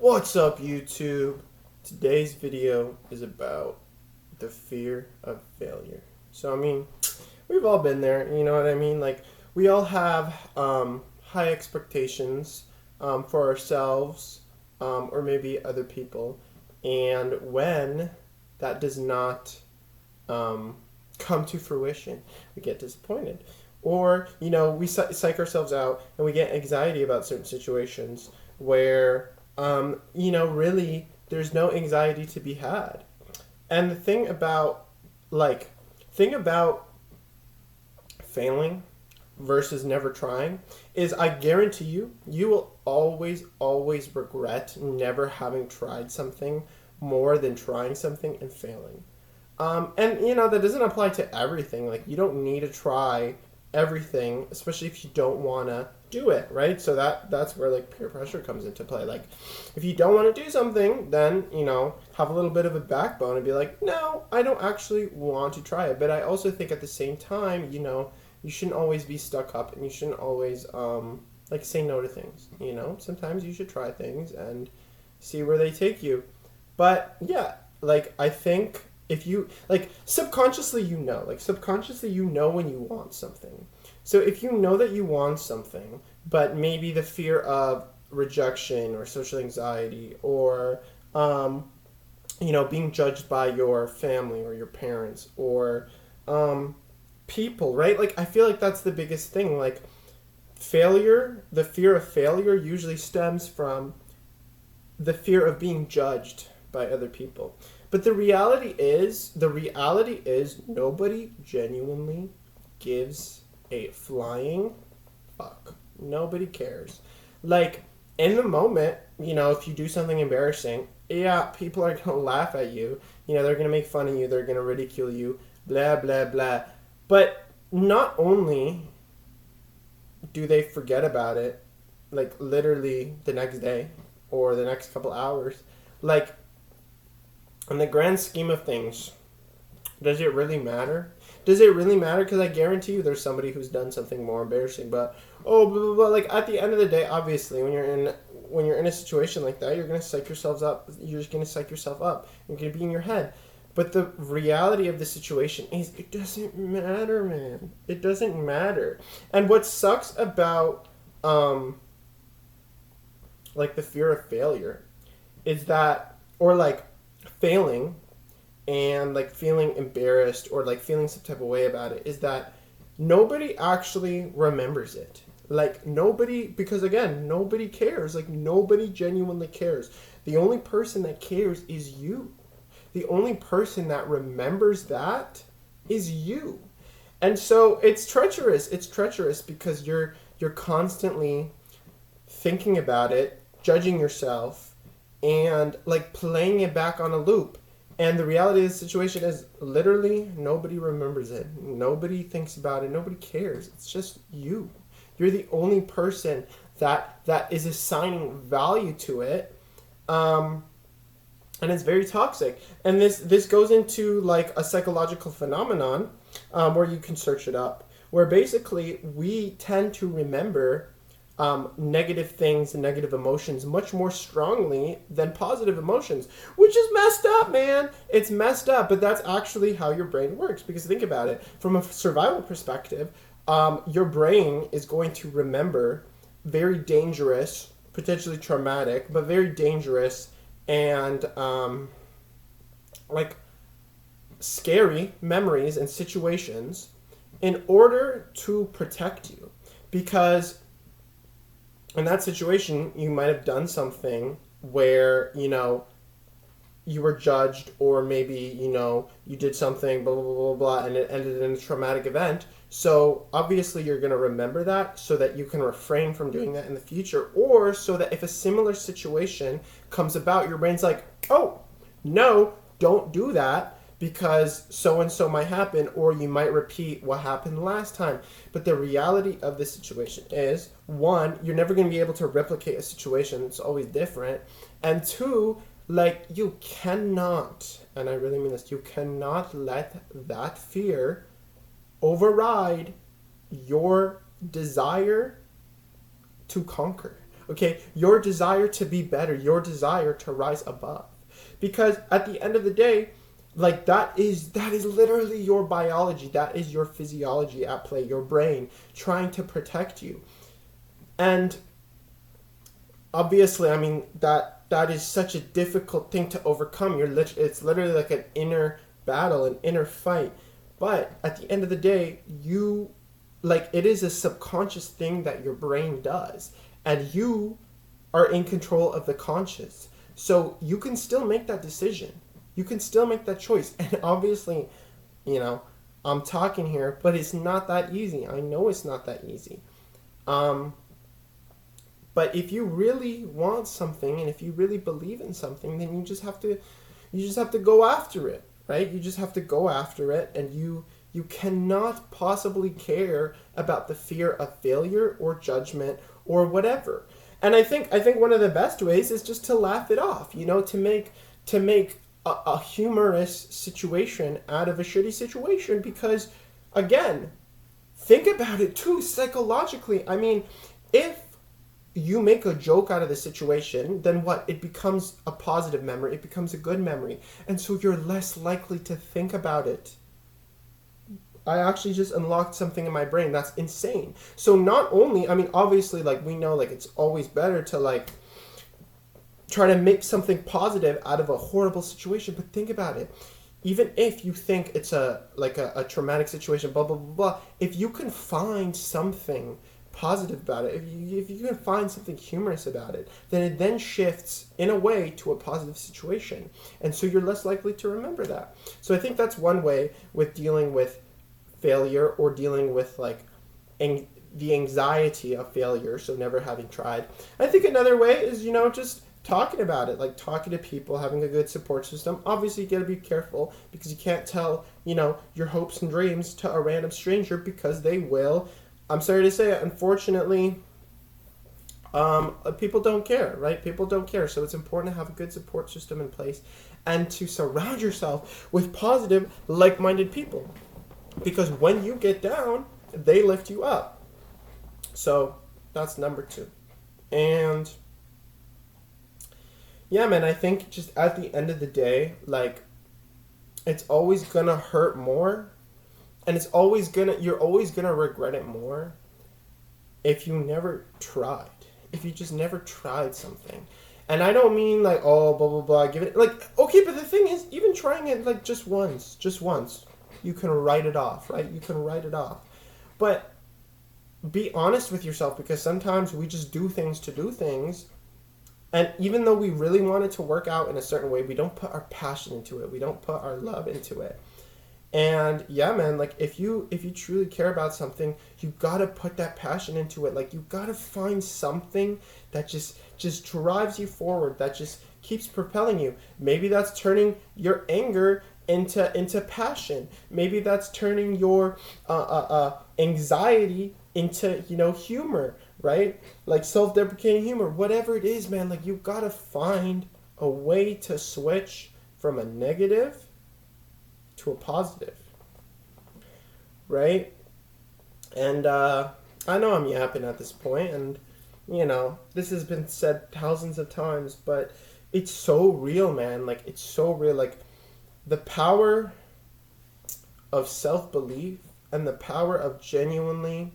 What's up, YouTube? Today's video is about the fear of failure. We've all been there, you know what I mean? Like, we all have high expectations for ourselves or maybe other people. And when that does not come to fruition, we get disappointed. Or, we psych ourselves out and we get anxiety about certain situations where really, there's no anxiety to be had. And the thing about failing versus never trying is I guarantee you will always, always regret never having tried something more than trying something and failing. That doesn't apply to everything. Like, you don't need to try everything, especially if you don't want to do it, right? So that's where like peer pressure comes into play. Like, if you don't want to do something, then have a little bit of a backbone and be like, no, I don't actually want to try it. But I also think at the same time, you shouldn't always be stuck up, and you shouldn't always say no to things. Sometimes you should try things and see where they take you. But yeah, I think if you subconsciously when you want something. So if you know that you want something, but maybe the fear of rejection or social anxiety or being judged by your family or your parents or people, right? Like, I feel like that's the biggest thing. Like, the fear of failure usually stems from the fear of being judged by other people. But the reality is nobody genuinely gives a flying fuck. Nobody cares. Like, in the moment, if you do something embarrassing, yeah, people are gonna laugh at you. They're gonna make fun of you. They're gonna ridicule you. Blah blah blah. But not only do they forget about it, like literally the next day or the next couple hours, like, in the grand scheme of things, does it really matter? Does it really matter? Because I guarantee you there's somebody who's done something more embarrassing. But, blah, blah, blah. Like, at the end of the day, obviously, when you're in a situation like that, you're going to psych yourselves up. You're just going to psych yourself up. You're going to be in your head. But the reality of the situation is it doesn't matter, man. It doesn't matter. And what sucks about, the fear of failure is that, or, failing and feeling embarrassed or feeling some type of way about it is that nobody actually remembers it. Because again, nobody cares. Nobody genuinely cares. The only person that cares is you. The only person that remembers that is you. And so it's treacherous. It's treacherous because you're constantly thinking about it, judging yourself, and playing it back on a loop. And the reality of the situation is literally nobody remembers it. Nobody thinks about it. Nobody cares. It's just you. You're the only person that is assigning value to it. And it's very toxic. And this goes into a psychological phenomenon where you can search it up, where basically we tend to remember negative things and negative emotions much more strongly than positive emotions, which is messed up, man. It's messed up, but that's actually how your brain works. Because think about it, from a survival perspective, your brain is going to remember very dangerous, potentially traumatic, but very dangerous and scary memories and situations in order to protect you. Because in that situation, you might have done something where, you were judged, or maybe, you did something, blah, blah, blah, blah, blah, and it ended in a traumatic event. So obviously you're going to remember that so that you can refrain from doing that in the future, or so that if a similar situation comes about, your brain's like, oh, no, don't do that, because so-and-so might happen, or you might repeat what happened last time. But the reality of the situation is, one, you're never going to be able to replicate a situation. It's always different. And two, you cannot, and I really mean this, you cannot let that fear override your desire to conquer Okay, your desire to be better, your desire to rise above. Because at the end of the day, like that is literally your biology, that is your physiology at play, your brain trying to protect you. And obviously, I mean, that is such a difficult thing to overcome. It's literally like an inner battle, an inner fight. But at the end of the day, it is a subconscious thing that your brain does, and you are in control of the conscious. So you can still make that decision. You can still make that choice. And obviously, you know, I'm talking here, but it's not that easy. I know it's not that easy. But if you really want something, and if you really believe in something, then you just have to go after it, right? You just have to go after it, and you cannot possibly care about the fear of failure or judgment or whatever. And I think one of the best ways is just to laugh it off, to make a humorous situation out of a shitty situation, because again, think about it too psychologically. I mean, if you make a joke out of the situation, then what? It becomes a positive memory. It becomes a good memory. And so you're less likely to think about it. I actually just unlocked something in my brain. That's insane. So not only, I mean, obviously, like, we know, like, it's always better to, like, try to make something positive out of a horrible situation. But think about it. Even if you think it's a traumatic situation, blah, blah, blah, blah, if you can find something positive about it, if you can find something humorous about it, then it then shifts in a way to a positive situation. And so you're less likely to remember that. So I think that's one way with dealing with failure, or dealing with like the anxiety of failure, so never having tried. I think another way is, just talking about it, like talking to people, having a good support system. Obviously, you got to be careful, because you can't tell, your hopes and dreams to a random stranger, because they will, I'm sorry to say it, unfortunately, people don't care, right? People don't care. So it's important to have a good support system in place, and to surround yourself with positive, like-minded people. Because when you get down, they lift you up. So that's number 2. And yeah, man, I think just at the end of the day, like, it's always gonna hurt more, and you're always gonna regret it more if you never tried. If you just never tried something. And I don't mean like, oh, blah, blah, blah, give it, like, okay, but the thing is, even trying it like just once, you can write it off, right? You can write it off. But be honest with yourself, because sometimes we just do things to do things. And even though we really want it to work out in a certain way, we don't put our passion into it. We don't put our love into it. And yeah, man, like if you truly care about something, you gotta put that passion into it. Like, you gotta find something that just drives you forward, that just keeps propelling you. Maybe that's turning your anger into passion. Maybe that's turning your anxiety into humor, right? Like self-deprecating humor. Whatever it is, man, like, you gotta find a way to switch from a negative to a positive, right? And I know I'm yapping at this point, and this has been said thousands of times, but it's so real, man. Like, it's so real. Like, the power of self-belief and the power of genuinely,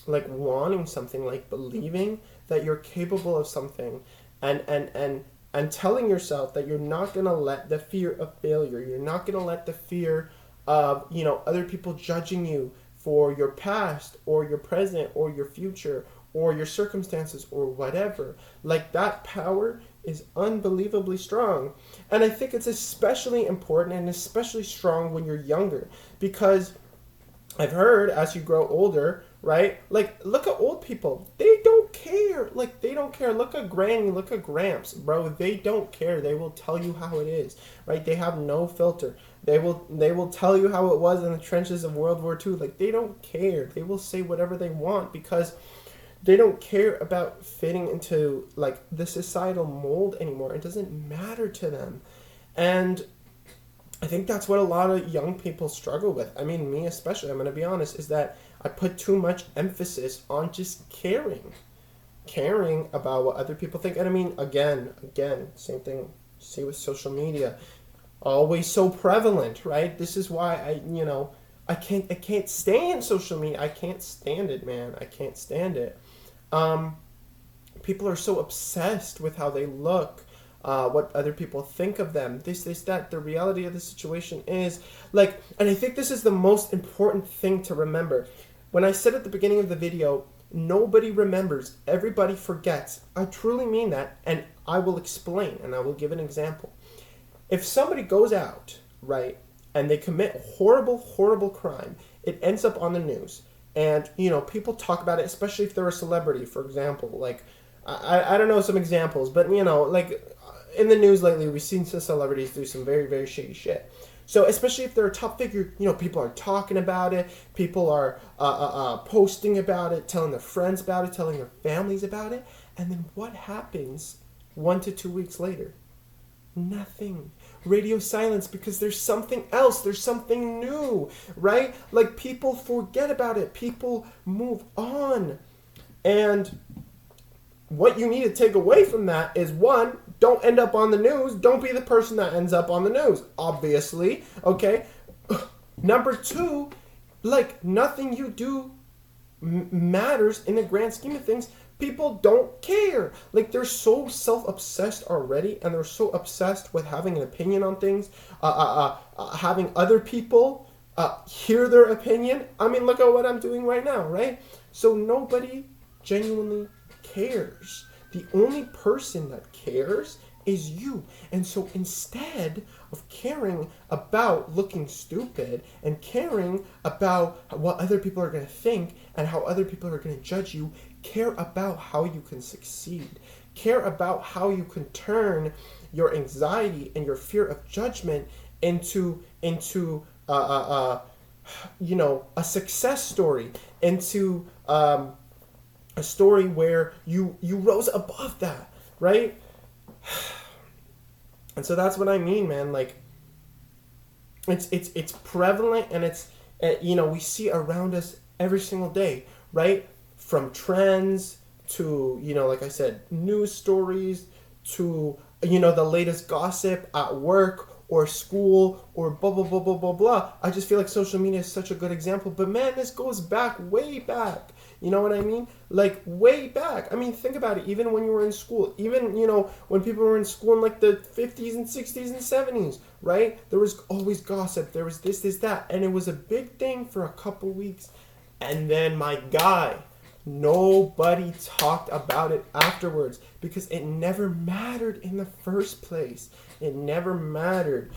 like, wanting something, like believing that you're capable of something, and telling yourself that you're not going to let the fear of failure, you're not going to let the fear of, other people judging you for your past or your present or your future or your circumstances or whatever. Like, that power is unbelievably strong. And I think it's especially important and especially strong when you're younger, because I've heard as you grow older, right? Like, look at old people. They don't care. Like, they don't care. Look at Granny, look at Gramps, bro. They don't care. They will tell you how it is, right? They have no filter. They will tell you how it was in the trenches of World War II. Like, they don't care. They will say whatever they want, because they don't care about fitting into, like, the societal mold anymore. It doesn't matter to them. And I think that's what a lot of young people struggle with. I mean, me especially, I'm going to be honest, is that I put too much emphasis on just caring. caring about what other people think. And I mean, again, same thing. See with social media, always so prevalent, right? This is why I can't stand social media. I can't stand it, man. I can't stand it. People are so obsessed with how they look, what other people think of them, this, that. The reality of the situation is, like, and I think this is the most important thing to remember. When I said at the beginning of the video, nobody remembers, everybody forgets. I truly mean that, and I will explain, and I will give an example. If somebody goes out, right, and they commit a horrible, horrible crime, it ends up on the news, and, people talk about it, especially if they're a celebrity, for example. Like, I don't know some examples, but, like, in the news lately, we've seen some celebrities do some very, very shady shit. So especially if they're a top figure, people are talking about it. People are posting about it, telling their friends about it, telling their families about it. And then what happens 1 to 2 weeks later? Nothing. Radio silence, because there's something else. There's something new, right? Like, people forget about it. People move on. And what you need to take away from that is, one, don't end up on the news. Don't be the person that ends up on the news, obviously, okay? Number two, like, nothing you do matters in the grand scheme of things. People don't care. Like, they're so self-obsessed already, and they're so obsessed with having an opinion on things, having other people hear their opinion. I mean, look at what I'm doing right now, right? So nobody genuinely cares. The only person that cares is you. And so instead of caring about looking stupid and caring about what other people are going to think and how other people are going to judge you, care about how you can succeed. Care about how you can turn your anxiety and your fear of judgment into a success story, into a story where you rose above that, right? And so that's what I mean, man. Like, it's prevalent, and it's we see around us every single day, right? From trends to like I said, news stories to the latest gossip at work or school or blah blah blah blah blah blah. I just feel like social media is such a good example. But man, this goes back way back. You know what I mean? Like, way back. I mean, think about it. Even when you were in school, even, when people were in school in like the 50s and 60s and 70s, right? There was always gossip. There was this, that. And it was a big thing for a couple weeks. And then, my guy, nobody talked about it afterwards because it never mattered in the first place. It never mattered.